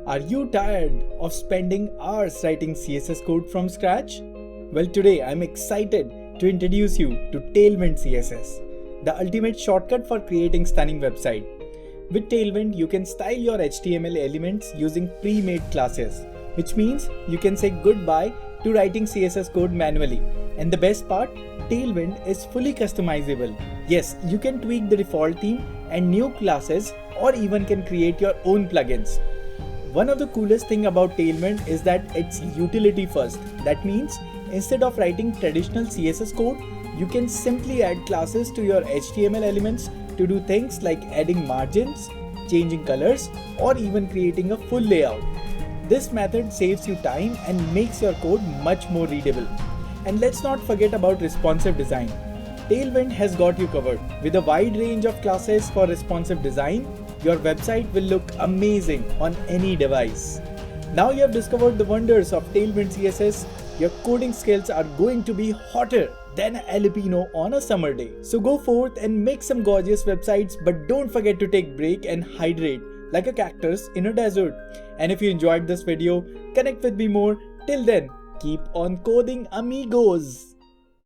Are you tired of spending hours writing CSS code from scratch? Well, today I'm excited to introduce you to Tailwind CSS, the ultimate shortcut for creating stunning website. With Tailwind, you can style your HTML elements using pre-made classes, which means you can say goodbye to writing CSS code manually. And the best part, Tailwind is fully customizable. Yes, you can tweak the default theme and new classes, or even can create your own plugins. One of the coolest thing about Tailwind is that it's utility first. That means instead of writing traditional CSS code, you can simply add classes to your HTML elements to do things like adding margins, changing colors, or even creating a full layout. This method saves you time and makes your code much more readable. And let's not forget about responsive design. Tailwind has got you covered. With a wide range of classes for responsive design, your website will look amazing on any device. Now you have discovered the wonders of Tailwind CSS, your coding skills are going to be hotter than a jalapeno on a summer day. So go forth and make some gorgeous websites, but don't forget to take a break and hydrate like a cactus in a desert. And if you enjoyed this video, connect with me more. Till then, keep on coding, amigos.